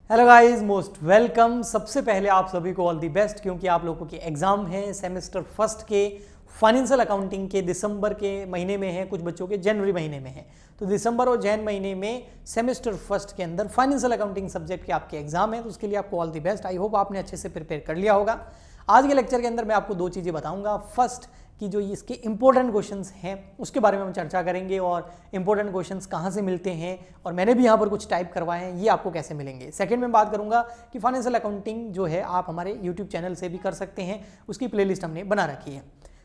Hello guys, most welcome. सबसे पहले आप सभी को ऑल दी बेस्ट, क्योंकि आप लोगों के एग्जाम हैं सेमेस्टर फर्स्ट के फाइनेंशियल अकाउंटिंग के। दिसंबर के महीने में है, कुछ बच्चों के जनवरी महीने में है। तो दिसंबर और जैन महीने में सेमेस्टर फर्स्ट के अंदर फाइनेंशियल अकाउंटिंग सब्जेक्ट के आपके एग्जाम है, तो उसके लिए आपको all the best. I hope आपने अच्छे से प्रिपेयर कर लिया होगा। आज के लेक्चर के अंदर मैं आपको दो चीज़ें बताऊंगा। फर्स्ट कि जो इसके इंपॉर्टेंट क्वेश्चंस हैं उसके बारे में हम चर्चा करेंगे, और इंपॉर्टेंट क्वेश्चंस कहाँ से मिलते हैं, और मैंने भी यहाँ पर कुछ टाइप करवाए हैं, ये आपको कैसे मिलेंगे। सेकंड में बात करूँगा कि फाइनेंशियल अकाउंटिंग जो है आप हमारे यूट्यूब चैनल से भी कर सकते हैं, उसकी प्लेलिस्ट हमने बना रखी है।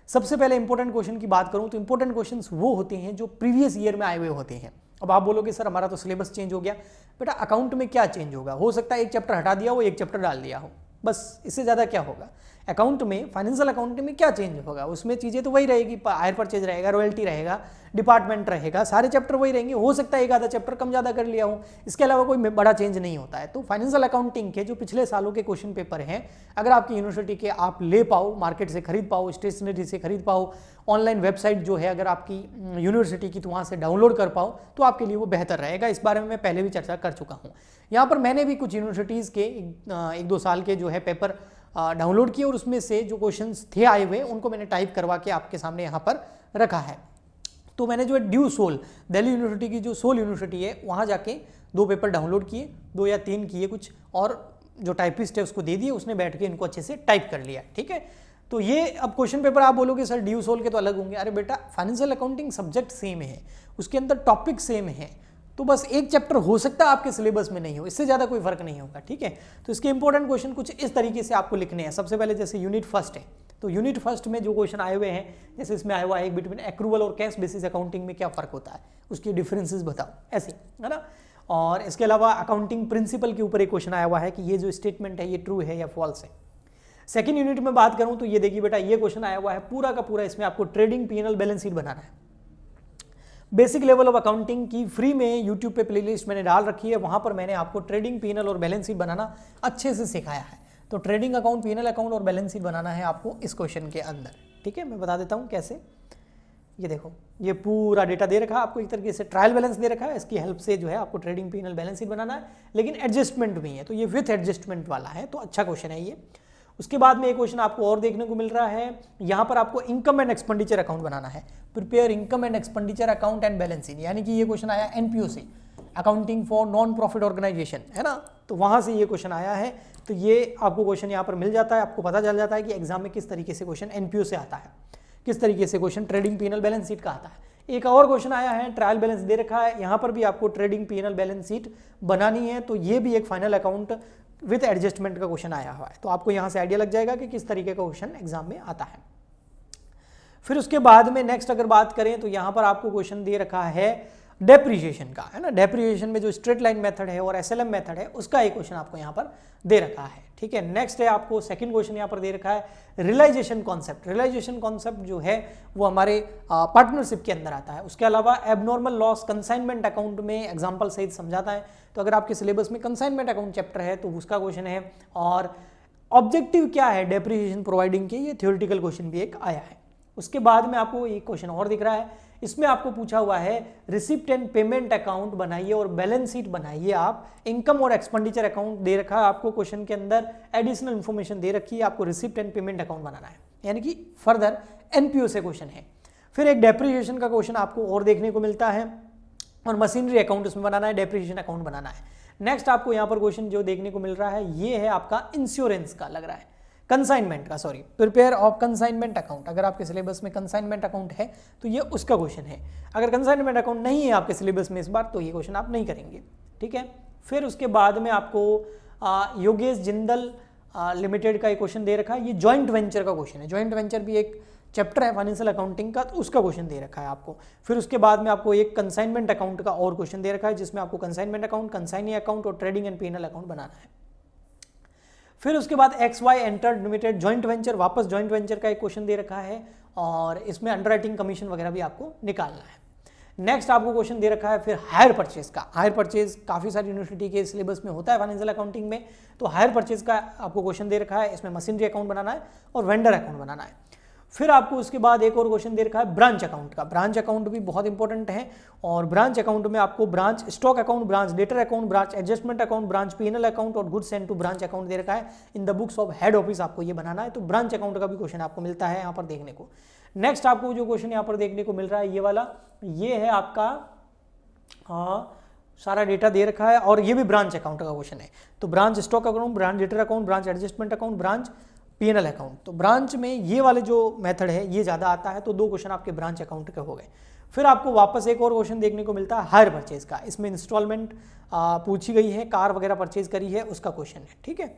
सबसे पहले इंपॉर्टेंट क्वेश्चन की बात करूँ तो इंपॉर्टेंट क्वेश्चन वो होते हैं जो प्रीवियस ईयर में आए हुए होते हैं। अब आप बोलोगे सर हमारा तो सिलेबस चेंज हो गया। बेटा अकाउंट में क्या चेंज होगा? हो सकता है एक चैप्टर हटा दिया हो, एक चैप्टर डाल दिया हो, बस इससे ज़्यादा क्या होगा। अकाउंट में, फाइनेंशियल अकाउंटिंग में क्या चेंज होगा? उसमें चीज़ें तो वही रहेगी, हायर परचेज रहेगा, रॉयल्टी रहेगा, डिपार्टमेंट रहेगा, सारे चैप्टर वही रहेंगे। हो सकता है एक आधा चैप्टर कम ज़्यादा कर लिया हो, इसके अलावा कोई बड़ा चेंज नहीं होता है। तो फाइनेंशियल अकाउंटिंग के जो पिछले सालों के क्वेश्चन पेपर हैं, अगर आपकी यूनिवर्सिटी के आप ले पाओ, मार्केट से खरीद पाओ, स्टेशनरी से खरीद पाओ, ऑनलाइन वेबसाइट जो है अगर आपकी यूनिवर्सिटी की, तो वहाँ से डाउनलोड कर पाओ, तो आपके लिए वो बेहतर रहेगा। इस बारे में मैं पहले भी चर्चा कर चुका हूँ। यहाँ पर मैंने भी कुछ यूनिवर्सिटीज़ के एक दो साल के जो है पेपर डाउनलोड किए, और उसमें से जो क्वेश्चंस थे आए हुए उनको मैंने टाइप करवा के आपके सामने यहाँ पर रखा है। तो मैंने जो है ड्यू सोल, दिल्ली यूनिवर्सिटी की जो सोल यूनिवर्सिटी है, वहाँ जाके दो पेपर डाउनलोड किए, 2 या 3 किए कुछ, और जो टाइपिस्ट है उसको दे दिए, उसने बैठ के इनको अच्छे से टाइप कर लिया। ठीक है, तो ये अब क्वेश्चन पेपर आप बोलोगे सर ड्यू सोल के तो अलग होंगे। अरे बेटा फाइनेंशियल अकाउंटिंग सब्जेक्ट सेम है, उसके अंदर टॉपिक सेम है, तो बस एक चैप्टर हो सकता है आपके सिलेबस में नहीं हो, इससे ज़्यादा कोई फर्क नहीं होगा। ठीक है, तो इसके इंपॉर्टेंट क्वेश्चन कुछ इस तरीके से आपको लिखने हैं। सबसे पहले जैसे यूनिट फर्स्ट है, तो यूनिट फर्स्ट में जो क्वेश्चन आए हुए हैं, जैसे इसमें आया हुआ है एक बिटवीन एक्रूवल और कैश बेसिस अकाउंटिंग में क्या फ़र्क होता है, उसकी डिफरेंसेस बताओ, ऐसे है ना। और इसके अलावा अकाउंटिंग प्रिंसिपल के ऊपर एक क्वेश्चन आया हुआ है कि ये जो स्टेटमेंट है ये ट्रू है या फॉल्स है। सेकेंड यूनिट में बात करूँ तो ये देखिए बेटा, ये क्वेश्चन आया हुआ है पूरा का पूरा, इसमें आपको ट्रेडिंग P&L बैलेंस शीट बनाना है। बेसिक लेवल ऑफ अकाउंटिंग की फ्री में यूट्यूब पे प्लेलिस्ट मैंने डाल रखी है, वहां पर मैंने आपको ट्रेडिंग P&L और बैलेंस शीट बनाना अच्छे से सिखाया है। तो ट्रेडिंग अकाउंट, P&L अकाउंट और बैलेंस शीट बनाना है आपको इस क्वेश्चन के अंदर। ठीक है, मैं बता देता हूँ कैसे। ये देखो, ये पूरा डेटा दे रखा है आपको, एक तरीके से ट्रायल बैलेंस दे रखा है, इसकी हेल्प से जो है आपको ट्रेडिंग P&L बैलेंस शीट बनाना है, लेकिन एडजस्टमेंट भी है, तो ये विथ एडजस्टमेंट वाला है, तो अच्छा क्वेश्चन है ये। उसके बाद में एक क्वेश्चन आपको और देखने को मिल रहा है, यहाँ पर आपको इनकम एंड एक्सपेंडिचर अकाउंट बनाना है। Prepare income and expenditure account and balance sheet, यानी कि ये क्वेश्चन आया NPO से, accounting for non profit organization, है ना, तो वहाँ से ये क्वेश्चन आया है। तो ये आपको क्वेश्चन यहाँ पर मिल जाता है, आपको पता चल जाता है कि एग्जाम में किस तरीके से क्वेश्चन NPO से आता है, किस तरीके से question trading P&L balance sheet का आता है। एक और क्वेश्चन आया है, ट्रायल बैलेंस दे रखा है, यहाँ पर भी आपको ट्रेडिंग P&L बैलेंस शीट बनानी है, तो ये भी एक फाइनल अकाउंट विथ एडजस्टमेंट का क्वेश्चन आया हुआ है। तो आपको यहाँ से आइडिया लग जाएगा कि किस तरीके का क्वेश्चन एग्जाम में आता है। फिर उसके बाद में नेक्स्ट अगर बात करें तो यहाँ पर आपको क्वेश्चन दे रखा है डेप्रिसिएशन का, है ना। डेप्रिसिएशन में जो स्ट्रेट लाइन मेथड है और SLM मेथड है, उसका एक क्वेश्चन आपको यहाँ पर दे रखा है। ठीक है, नेक्स्ट है आपको सेकंड क्वेश्चन यहाँ पर दे रखा है रियलाइजेशन कॉन्सेप्ट। रियलाइजेशन कॉन्सेप्ट जो है वो हमारे पार्टनरशिप के अंदर आता है। उसके अलावा एबनॉर्मल लॉस कंसाइनमेंट अकाउंट में एग्जाम्पल सहित समझाता है, तो अगर आपके सिलेबस में कंसाइनमेंट अकाउंट चैप्टर है तो उसका क्वेश्चन है। और ऑब्जेक्टिव क्या है डेप्रिसिएशन प्रोवाइडिंग के, ये थ्योरेटिकल क्वेश्चन भी एक आया है। उसके बाद में आपको एक क्वेश्चन और दिख रहा है, इसमें आपको पूछा हुआ है रिसिप्ट एंड पेमेंट अकाउंट बनाइए और बैलेंस शीट बनाइए आप। इनकम और एक्सपेंडिचर अकाउंट दे रखा है आपको क्वेश्चन के अंदर, एडिशनल इन्फॉर्मेशन दे रखी है, आपको रिसिप्ट एंड पेमेंट अकाउंट बनाना है, यानी कि फर्दर NPO से क्वेश्चन है। फिर एक डेप्रिसिएशन का क्वेश्चन आपको और देखने को मिलता है, और मशीनरी अकाउंट उसमें बनाना है, डेप्रिसिएशन अकाउंट बनाना है। नेक्स्ट आपको यहाँ पर क्वेश्चन जो देखने को मिल रहा है ये है आपका इंश्योरेंस का, लग रहा है कंसाइनमेंट का, sorry, prepare of consignment account. अगर आपके सिलेबस में कंसाइनमेंट अकाउंट है तो ये उसका क्वेश्चन है। अगर कंसाइनमेंट अकाउंट नहीं है आपके सिलेबस में इस बार, तो ये क्वेश्चन आप नहीं करेंगे। ठीक है, फिर उसके बाद में आपको योगेश जिंदल लिमिटेड का एक क्वेश्चन दे रखा है, ये जॉइंट वेंचर का क्वेश्चन है। जॉइंट वेंचर भी एक चैप्टर है फाइनेंशियल अकाउंटिंग का, तो उसका क्वेश्चन दे रखा है आपको। फिर उसके बाद में आपको एक कंसाइनमेंट अकाउंट का और क्वेश्चन दे रखा है, जिसमें आपको कंसाइनमेंट अकाउंट, कंसाइनी अकाउंट और ट्रेडिंग एंड P&L अकाउंट बनाना है। फिर उसके बाद XY entered limited joint venture, वापस जॉइंट वेंचर का एक क्वेश्चन दे रखा है, और इसमें अंडरराइटिंग कमीशन वगैरह भी आपको निकालना है। नेक्स्ट आपको क्वेश्चन दे रखा है फिर हायर परचेज का। हायर परचेज काफ़ी सारी यूनिवर्सिटी के सिलेबस में होता है फाइनेंशियल अकाउंटिंग में, तो हायर परचेज का आपको क्वेश्चन दे रखा है, इसमें मशीनरी अकाउंट बनाना है और वेंडर अकाउंट बनाना है। फिर आपको उसके बाद एक और क्वेश्चन दे रखा है ब्रांच अकाउंट का। ब्रांच अकाउंट भी बहुत इंपॉर्टेंट है और ब्रांच अकाउंट में आपको branch stock account, branch debtor account, branch adjustment account, branch PNL account और goods send to branch account दे रखा है। In the books of head office आपको ये बनाना है, तो ब्रांच अकाउंट का भी क्वेश्चन आपको मिलता है यहाँ पर देखने को। नेक्स्ट आपको जो क्वेश्चन यहाँ पर देखने को मिल रहा है ये वाला, ये है आपका सारा डेटा दे रखा है और ये भी ब्रांच अकाउंट का क्वेश्चन है। तो branch stock account, branch debtor account, branch adjustment account, branch PNL account. तो ब्रांच में ये वाले जो मेथड है ये ज़्यादा आता है, तो 2 क्वेश्चन आपके ब्रांच अकाउंट के हो गए। फिर आपको वापस एक और क्वेश्चन देखने को मिलता है हायर परचेज का। इसमें इंस्टॉलमेंट पूछी गई है, कार वगैरह परचेज करी है उसका क्वेश्चन है, ठीक है।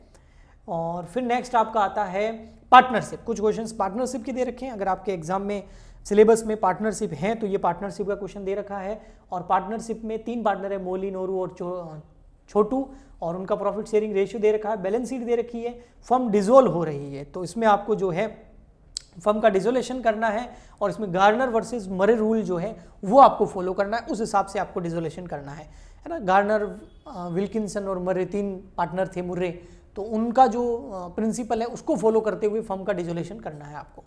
और फिर नेक्स्ट आपका आता है पार्टनरशिप। कुछ क्वेश्चंस पार्टनरशिप के दे रखे हैं, अगर आपके एग्जाम में सिलेबस में पार्टनरशिप है तो ये पार्टनरशिप का क्वेश्चन दे रखा है। और पार्टनरशिप में 3 पार्टनर है, मोली, नोरू और छोटू, और उनका प्रॉफिट शेयरिंग रेशियो दे रखा है। बैलेंस शीट दे रखी है, फर्म डिसॉल्व हो रही है, तो इसमें आपको जो है फर्म का डिसोलेशन करना है और इसमें गार्नर वर्सेस मरे रूल जो है वो आपको फॉलो करना है, उस हिसाब से आपको डिसोलेशन करना है ना। गार्नर, विल्किंसन और मरे 3 पार्टनर थे मुर्रे, तो उनका जो प्रिंसिपल है उसको फॉलो करते हुए फर्म का डिसोलेशन करना है आपको।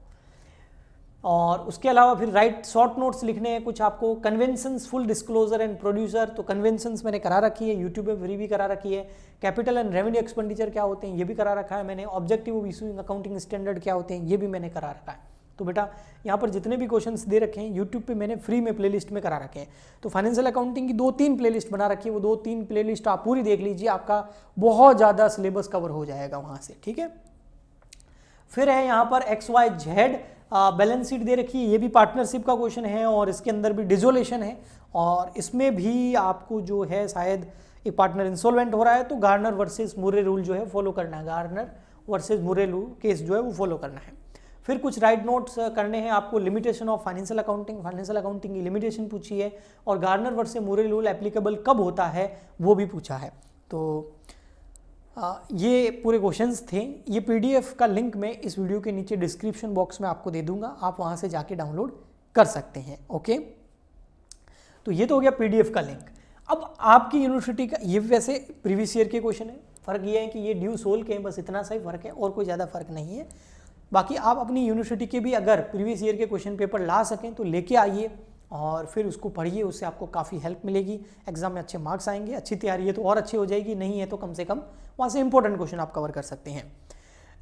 और उसके अलावा फिर राइट शॉर्ट नोट्स लिखने हैं कुछ आपको। Conventions, full disclosure and producer, तो कन्वेंशंस मैंने करा रखी है, यूट्यूब पे फ्री भी करा रखी है। कैपिटल एंड रेवेन्यू एक्सपेंडिचर क्या होते हैं ये भी करा रखा है मैंने। Objective of issuing accounting standard क्या होते हैं ये भी मैंने करा रखा है। तो बेटा यहाँ पर जितने भी क्वेश्चंस दे रखे हैं यूट्यूब पे मैंने फ्री में प्लेलिस्ट में करा रखे हैं। तो फाइनेंशियल अकाउंटिंग की 2-3 प्लेलिस्ट बना रखी है, वो 2-3 प्लेलिस्ट आप पूरी देख लीजिए, आपका बहुत ज़्यादा सिलेबस कवर हो जाएगा वहाँ से, ठीक है। फिर है यहाँ पर XYZ बैलेंस शीट दे रखी है, ये भी पार्टनरशिप का क्वेश्चन है और इसके अंदर भी डिसोलेशन है। और इसमें भी आपको जो है शायद एक पार्टनर इंसॉल्वेंट हो रहा है तो गार्नर वर्सेस मुर्रे रूल जो है फॉलो करना है, Garner versus Murray rule case जो है वो फॉलो करना है। फिर कुछ राइट नोट्स करने हैं आपको। Limitation of financial accounting, financial accounting की लिमिटेशन पूछी है और Garner versus Murray rule applicable कब होता है वो भी पूछा है। तो ये पूरे क्वेश्चंस थे। ये पीडीएफ का लिंक मैं इस वीडियो के नीचे डिस्क्रिप्शन बॉक्स में आपको दे दूंगा, आप वहाँ से जाके डाउनलोड कर सकते हैं, ओके। तो ये तो हो गया पीडीएफ का लिंक। अब आपकी यूनिवर्सिटी का ये वैसे प्रीवियस ईयर के क्वेश्चन है, फ़र्क ये है कि ये ड्यू सोल के हैं, बस इतना सा ही फ़र्क है और कोई ज़्यादा फर्क नहीं है। बाकी आप अपनी यूनिवर्सिटी के भी अगर प्रीवियस ईयर के क्वेश्चन पेपर ला सकें तो लेके आइए और फिर उसको पढ़िए, उससे आपको काफ़ी हेल्प मिलेगी। एग्जाम में अच्छे मार्क्स आएंगे, अच्छी तैयारी है तो और अच्छी हो जाएगी, नहीं है तो कम से कम वहाँ से इंपॉर्टेंट क्वेश्चन आप कवर कर सकते हैं।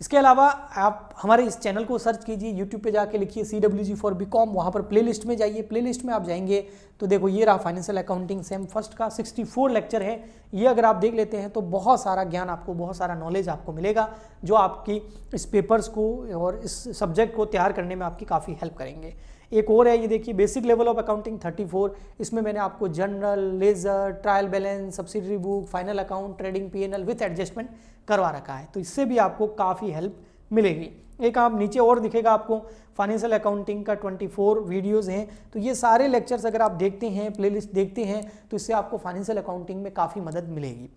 इसके अलावा आप हमारे इस चैनल को सर्च कीजिए, यूट्यूब पे जाके लिखिए CWG फॉर BCom, वहाँ पर प्लेलिस्ट में जाइए। प्लेलिस्ट में आप जाएंगे तो देखो ये रहा फाइनेंशियल अकाउंटिंग सेम फर्स्ट का 64 लेक्चर है। ये अगर आप देख लेते हैं तो बहुत सारा ज्ञान आपको, बहुत सारा नॉलेज आपको मिलेगा जो आपकी इस पेपर्स को और इस सब्जेक्ट को तैयार करने में आपकी काफ़ी हेल्प करेंगे। एक और है, ये देखिए बेसिक लेवल ऑफ अकाउंटिंग 34, इसमें मैंने आपको general, ledger, trial balance, subsidiary book, final account, trading PNL with adjustment करवा रखा है, तो इससे भी आपको काफ़ी हेल्प मिलेगी। एक आप नीचे और दिखेगा आपको फाइनेंशियल अकाउंटिंग का 24 वीडियोज़ हैं, तो ये सारे लेक्चर्स अगर आप देखते हैं, प्लेलिस्ट देखते हैं तो इससे आपको फाइनेंशियल अकाउंटिंग में काफ़ी मदद मिलेगी।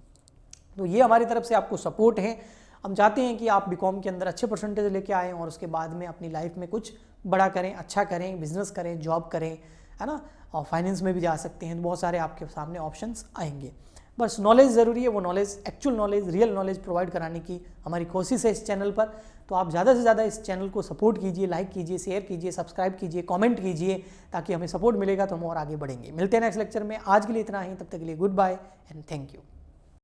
तो ये हमारी तरफ से आपको सपोर्ट है। हम चाहते हैं कि आप बीकॉम के अंदर अच्छे परसेंटेज लेके आएँ और उसके बाद में अपनी लाइफ में कुछ बड़ा करें, अच्छा करें, बिजनेस करें, जॉब करें, है ना, और फाइनेंस में भी जा सकते हैं। तो बहुत सारे आपके सामने ऑप्शंस आएंगे। बस नॉलेज ज़रूरी है, वो knowledge, actual knowledge, real knowledge provide कराने की हमारी कोशिश है इस चैनल पर। तो आप ज़्यादा से ज़्यादा इस चैनल को सपोर्ट कीजिए, लाइक कीजिए, शेयर कीजिए, सब्सक्राइब कीजिए, कमेंट कीजिए, ताकि हमें सपोर्ट मिलेगा तो हम और आगे बढ़ेंगे। मिलते हैं नेक्स्ट लेक्चर में। आज के लिए इतना ही, तब तक के लिए good bye and thank you.